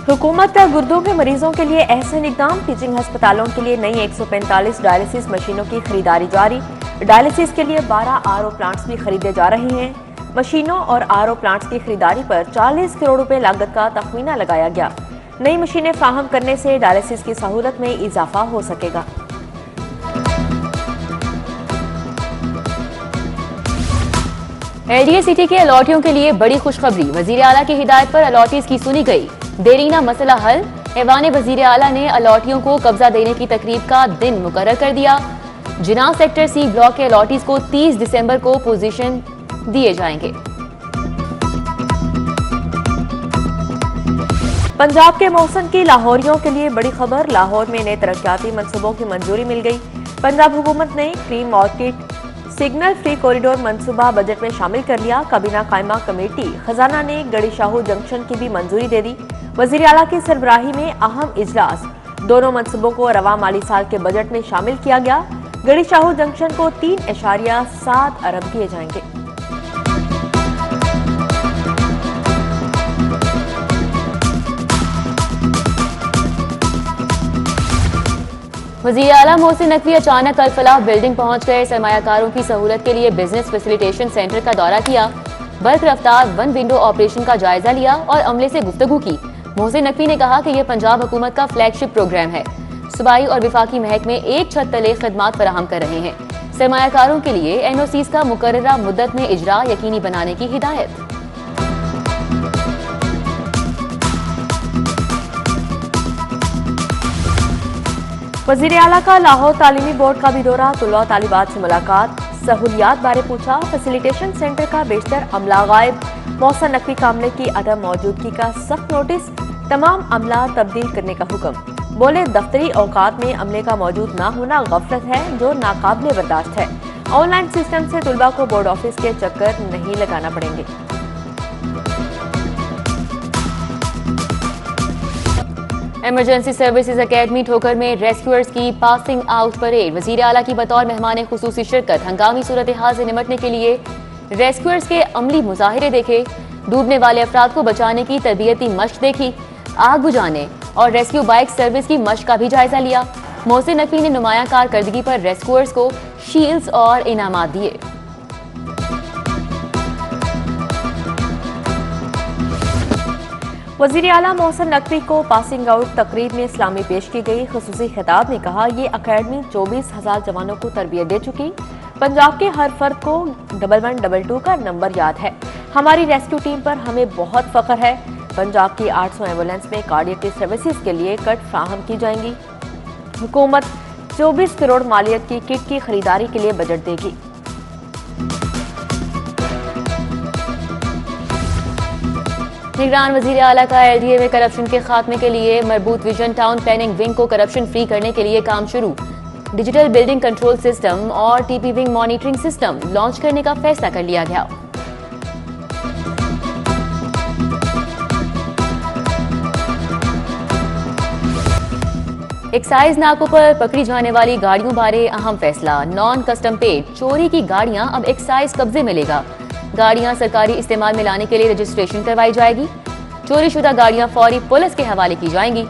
हुकूमत का गुर्दों के मरीजों के लिए अहसन इकदाम। टीचिंग अस्पतालों के लिए नई 145 डायलिसिस मशीनों की खरीदारी जारी। डायलिसिस के लिए 12 आरओ प्लांट्स भी खरीदे जा रहे हैं। मशीनों और आरओ प्लांट्स की खरीदारी पर 40 करोड़ रुपए लागत का तखमीना लगाया गया। नई मशीनें फ्राहम करने से डायलिसिस की सहूलत में इजाफा हो सकेगा। एलडीए सिटी के अलॉटियों के लिए बड़ी खुशखबरी। वजीर आला की हिदायत पर अलॉटीज की सुनी गई। देरीना मसला हल। ऐवान वजीर आला ने अलॉटियों को कब्जा देने की तकरीब का दिन मुकर्रर कर दिया। जिनाह सेक्टर सी ब्लॉक के अलॉटीज को 30 दिसंबर को पोजीशन दिए जाएंगे। पंजाब के मौसम की लाहौरियों के लिए बड़ी खबर। लाहौर में नए तरक्याती मंसूबों की मंजूरी मिल गई। पंजाब हुकूमत ने cream market signal free corridor मंसूबा बजट में शामिल कर लिया। काबीना कायमा कमेटी खजाना ने गड़ी शाहू जंक्शन की भी मंजूरी दे दी। वजीर आला की सरबराही में अहम इजलास। दोनों मंसूबों को रवा माली साल के बजट में शामिल किया गया। गड़ी शाहू जंक्शन को 3.7 अरब दिए जाएंगे। वज़ीर आला मोहसिन नकवी अचानक अल फलाह बिल्डिंग पहुंच गए। सरमायाकारों की सहूलत के लिए बिजनेस फैसिलिटेशन सेंटर का दौरा किया। बर्क रफ्तार वन विंडो ऑपरेशन का जायजा लिया और अमले से गुफ्तगू की। मोहसिन नकवी ने कहा कि यह पंजाब हुकूमत का फ्लैगशिप प्रोग्राम है। सूबाई और विफाकी महकमे एक छत तले खदमात फराहम कर रहे हैं। सरमायाकारों के लिए एनओसीज का मुकर्ररा मुद्दत में इजरा यकीनी बनाने की हिदायत। वजीर आला का लाहौर तालीमी बोर्ड का भी दौरा। तुल्ला तालिबात से मुलाकात। सहूलियात बारे पूछा। फैसिलिटेशन सेंटर का बेशतर अमला गायब। मोहसिन नकवी का अमले की अदम मौजूदगी का सख्त नोटिस। तमाम अमला तब्दील करने का हुक्म। बोले दफ्तरी औकात में अमले का मौजूद ना होना गफलत है जो नाकाबिले बर्दाश्त है। ऑनलाइन सिस्टम से तुलबा को बोर्ड ऑफिस के चक्कर नहीं लगाना पड़ेंगे। इमरजेंसी सर्विसेज एकेडमी ठोकर में रेस्क्यूअर्स की पासिंग आउट परेड। वजीर आला की बतौर मेहमान खुसूसी शिरकत। हंगामी सूरत हाल से निमटने के लिए रेस्क्यूअर्स के अमली मुजाहिरे देखे। डूबने वाले अफराद को बचाने की तरबियती मश्क देखी। आग बुझाने और रेस्क्यू बाइक सर्विस की मश्क का भी जायजा लिया। मोहसिन नकवी ने नुमाया कारकर्दगी पर रेस्क्यूअर्स को शील्ड्स और इनामात दिए। वजीर आला मोहसिन नकवी को पासिंग आउट तकरीब में इस्लामी पेश की गई। खुसूसी खिताब में कहा ये अकेडमी 24,000 जवानों को तरबियत दे चुकी। पंजाब के हर फर्द को 1122 का नंबर याद है। हमारी रेस्क्यू टीम पर हमें बहुत फख्र है। पंजाब की 800 एम्बुलेंस में कार्डियक सर्विसेज के लिए किट फ्राहम की जाएंगी। हुकूमत 24 करोड़ मालियत की किट की खरीदारी के लिए बजट देगी। निगरान वजीर आला का एलडीए में करप्शन के खात्मे के लिए मरबूत विजन टाउन प्लानिंग विंग को करप्शन फ्री करने के लिए काम शुरू। डिजिटल बिल्डिंग कंट्रोल सिस्टम और TP wing monitoring system launch करने का फैसला कर लिया गया। एक्साइज नाकों पर पकड़ी जाने वाली गाड़ियों बारे अहम फैसला। नॉन कस्टम पेड चोरी की गाड़ियां अब एक्साइज कब्जे में लेगा। गाड़ियां सरकारी इस्तेमाल में लाने के लिए रजिस्ट्रेशन करवाई जाएगी। चोरी शुदा गाड़ियां फौरी पुलिस के हवाले की जाएंगी।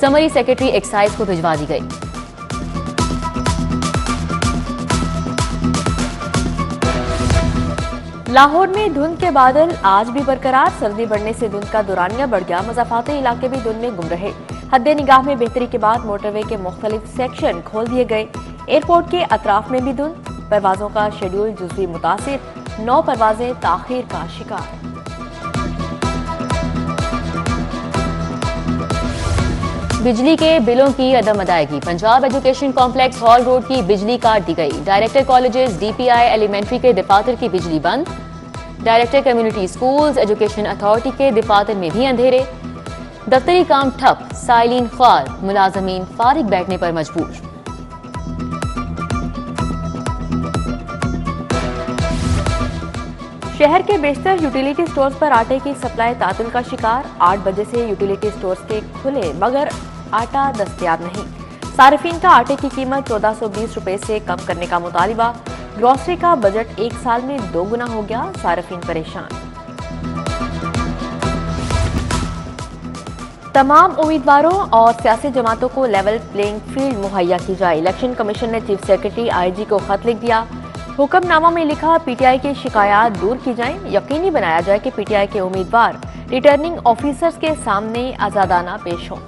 समरी सेक्रेटरी एक्साइज को भिजवा दी गई। लाहौर में धुंध के बादल आज भी बरकरार। सर्दी बढ़ने से धुंध का दुरानिया बढ़ गया। मज़ाफ़ाती इलाके भी धुंध में गुम रहे। हद निगाह में बेहतरी के बाद मोटरवे के मुख्तलिफ सेक्शन खोल दिए गए। एयरपोर्ट के अतराफ में भी धुंध। परवाजों का शेड्यूल जुज़वी मुतासिर। 9 परवाजें ताखीर का शिकार। बिजली के बिलों की अदम अदायगी। Punjab education complex hall road की बिजली काट दी गई। डायरेक्टर कॉलेजेस डीपीआई एलिमेंट्री के दफातर की बिजली बंद। Director community schools education authority के दफातर में भी अंधेरे। दफ्तरी काम ठप। साइलिन ख्वार। मुलाजमीन फारिग बैठने पर मजबूर। शहर के बेशतर यूटिलिटी स्टोर्स पर आटे की सप्लाई तातुल का शिकार। 8 बजे से यूटिलिटी स्टोर्स के खुले मगर आटा दस्तयाब नहीं। सार्फिन का आटे की कीमत 1420 रुपए से कम करने का मुतालिबा। ग्रोसरी का बजट एक साल में 2 गुना हो गया। सार्फिन परेशान। तमाम उम्मीदवारों और सियासी जमातों को लेवल प्लेइंग फील्ड मुहैया की जाए। इलेक्शन कमीशन ने चीफ सेक्रेटरी आईजी को खत लिख दिया। हुक्मनामा में लिखा, पीटीआई की शिकायत दूर की जाए, यकीनी बनाया जाए कि पीटीआई के उम्मीदवार रिटर्निंग ऑफिसर्स के सामने आजादाना पेश हों।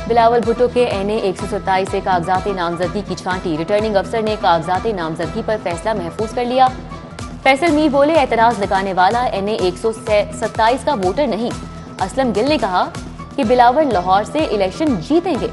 बिलावल भुट्टो के NA 127 से कागजात नामजदगी की छांटी। रिटर्निंग अफसर ने कागजात नामजदगी पर फैसला महफूज कर लिया। फैसल मीर बोले, एतराज लगाने वाला NA 127 का वोटर नहीं। असलम गिल ने कहा कि बिलावल लाहौर से इलेक्शन जीतेंगे।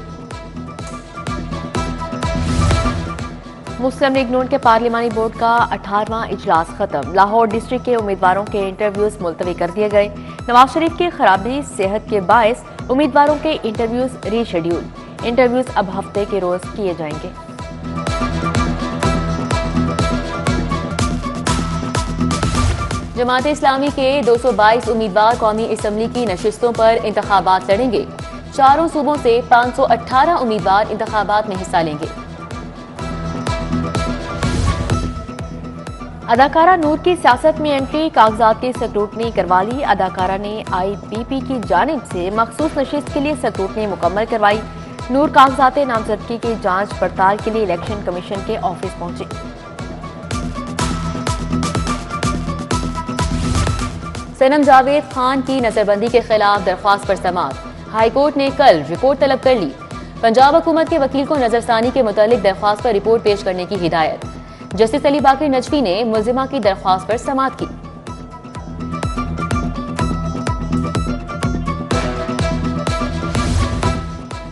मुस्लिम लीग नून के पार्लिमानी बोर्ड का 18वां इजलास खत्म। लाहौर डिस्ट्रिक्ट के उम्मीदवारों के इंटरव्यूज मुलतवी कर दिए गए। नवाज शरीफ की खराबी सेहत के बायस उम्मीदवारों के इंटरव्यूज रीशेड्यूल। इंटरव्यूज अब हफ्ते के रोज किए जाएंगे। जमात इस्लामी के 222 उम्मीदवार कौमी असम्बली की नशिस्तों पर इंतखाबात लड़ेंगे। चारों सूबों से 518 उम्मीदवार इंतखाबात में हिस्सा लेंगे। अदाकारा नूर की सियासत में एंट्री, कागजात की स्क्रूटनी करवा ली। अदाकारा ने IPP की जानिब से मखसूस नशिस्त के लिए स्क्रूटनी मुकम्मल करवाई। नूर कागजात नामजदगी की जांच पड़ताल के लिए इलेक्शन कमीशन के ऑफिस पहुंची। सनम जावेद खान की नजरबंदी के खिलाफ दरख्वास्त पर समाअत। हाईकोर्ट ने कल रिपोर्ट तलब कर ली। पंजाब हुकूमत के वकील को नजरसानी के मुतालिक दरख्वास्त पर रिपोर्ट पेश करने की हिदायत। जस्टिस अली बाकर नजफी ने मुल्जिमा की दरख्वास्त पर समाअत की।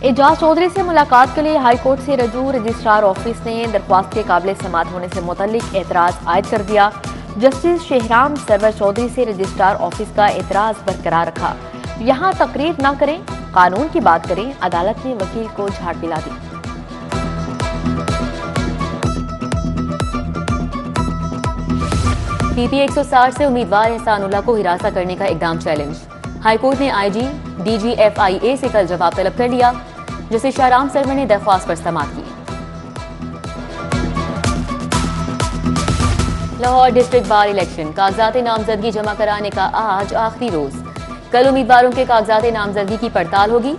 एजाज चौधरी से मुलाकात के लिए हाईकोर्ट से रजू। रजिस्ट्रार ऑफिस ने दरख्वास्त के काबिल समाअत होने से मुतल्लिक एतराज आयद कर दिया। जस्टिस शेहराम सरवर चौधरी से रजिस्ट्रार ऑफिस का एतराज बरकरार रखा। यहाँ तकरीर न करें, कानून की बात करें। अदालत ने वकील को झाड़ पिला दी। PP 160 से उम्मीदवार एहसानुल्लाह को हिरासत करने का इकदाम चैलेंज। हाईकोर्ट ने IG DG FIA से कल जवाब तलब कर लिया। जस्टिस शाहराम सरवर ने दरख्वास्त पर समाअत की। लाहौर डिस्ट्रिक्ट बार इलेक्शन, कागजात नामजदगी जमा कराने का आज आखिरी रोज। कल उम्मीदवारों के कागजात नामजदगी की पड़ताल होगी।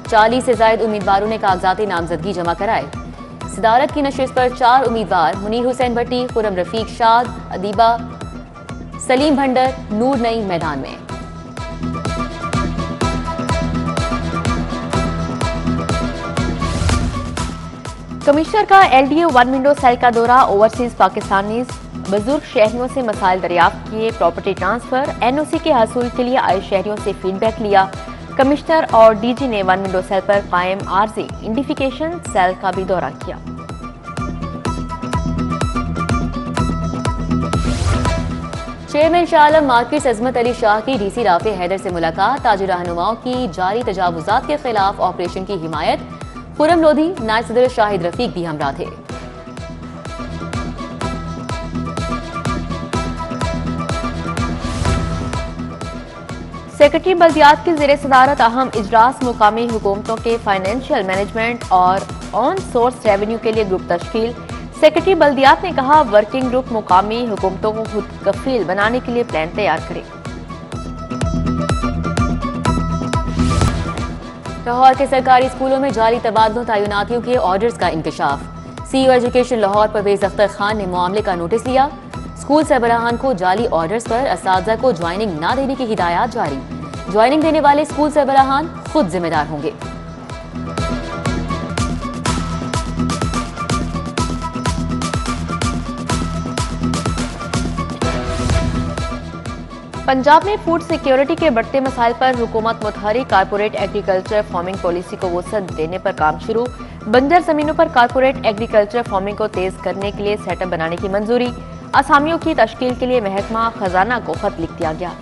40 से ज्यादा उम्मीदवारों ने कागजात नामजदगी जमा कराए। सदारत की नशिस्त पर 4 उम्मीदवार मुनीर हुसैन भट्टी, खुरम रफीक शाद, अदीबा सलीम भंडर, नूर नई मैदान में। कमिश्नर का LDA 1 विंडो सेल का दौरा। ओवरसीज पाकिस्तानी बुजुर्ग शहरियों से मसाइल दरियाफ्त किए। प्रॉपर्टी ट्रांसफर, NOC के हासिल के लिए आए शहरियों से फीडबैक लिया। कमिश्नर और DG ने 1 विंडो सेल पर कायम आर्जी आइडेंटिफिकेशन सेल का भी दौरा किया। चेयरमैन शाह आलम मार्केट्स अजमत अली शाह की DC राफे हैदर से मुलाकात। ताजिर रहनुमाओं की जारी तजावुजात के खिलाफ ऑपरेशन की हिमायत। खुरम लोधी, नायब सदर शाहिद रफीक भी हमरा थे। सेक्रेटरी बल्दियात की ज़ेरे सदारत अहम इजलास। मुकामी हुकूमतों के फाइनेंशियल मैनेजमेंट और ऑन सोर्स रेवेन्यू के लिए ग्रुप तश्कील। सेक्रेटरी बल्दियात ने कहा, वर्किंग ग्रुप मुकामी हुकूमतों को खुद कफील बनाने के लिए प्लान तैयार करे। लाहौर के सरकारी स्कूलों में जारी तबादलों तैनातियों के ऑर्डर्स का इंकशाफ। CEO एजुकेशन लाहौर परवेज अख्तर खान ने मामले का नोटिस लिया। स्कूल सरबराहान को जाली ऑर्डर्स पर असातिज़ा को ज्वाइनिंग न देने की हिदायत जारी। ज्वाइनिंग देने वाले स्कूल सरबराहान खुद जिम्मेदार होंगे। पंजाब में फूड सिक्योरिटी के बढ़ते मसाइल पर हुकूमत मुतहरिक। कारपोरेट एग्रीकल्चर फार्मिंग पॉलिसी को वसअत देने पर काम शुरू। बंजर जमीनों पर कारपोरेट एग्रीकल्चर फार्मिंग को तेज करने के लिए सेटअप बनाने की मंजूरी। असामियों की तश्कील के लिए महकमा खजाना को खत लिख दिया गया।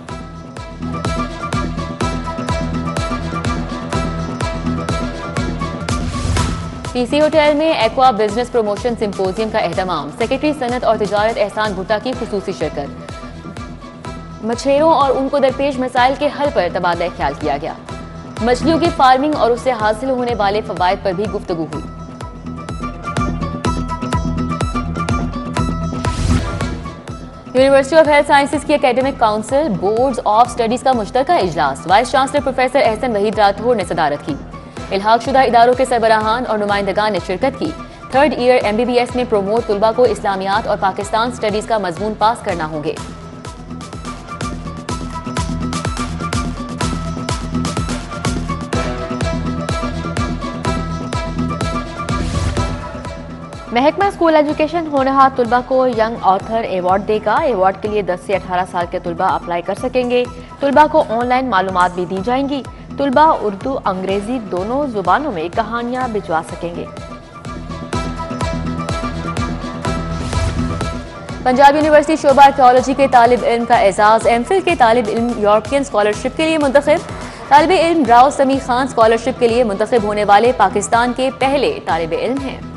PC होटल में एक्वा बिजनेस प्रमोशन सिंपोजियम का एहतमाम। सेक्रेटरी सनत और तिजारत एहसान भुट्टा की खुसूसी शिरकत। मछेरों और उनको दरपेश मसाइल के हल पर तबादला ख्याल किया गया। मछलियों की फार्मिंग और उससे हासिल होने वाले फवायद पर भी गुफ्तगू हुई। यूनिवर्सिटी ऑफ हेल्थ साइंसेज की academic council boards of studies का मुश्तरका इजलास vice chancellor professor Ehsan Waheed Rathore ने सदारत की। इल्हाक शुदा इदारों के सरबराहान और नुमाइंदगान ने शिरकत की। 3rd ईयर MBBS में प्रोमोट तुलबा को इस्लामियात और पाकिस्तान स्टडीज का मजमून पास करना होंगे। महकमा स्कूल एजुकेशन होनहार तुलबा को यंग ऑथर अवार्ड देगा। अवार्ड के लिए 10 से 18 साल के तुलबा अप्लाई कर सकेंगे। तुलबा को ऑनलाइन मालूमात भी दी जाएंगी। तुलबा उर्दू अंग्रेजी दोनों जुबानों में कहानियां भिजवा सकेंगे। पंजाब यूनिवर्सिटी शोबा आर्कियोलॉजी के तालिब इल्म का एजाज MPhil के तालिब इल्म यूरोपियन स्कॉलरशिप के लिए मुंतखब। तालिब इल्म राव समी खान स्कॉलरशिप के लिए मुंतखब होने वाले पाकिस्तान के पहले तालिब इल्म हैं।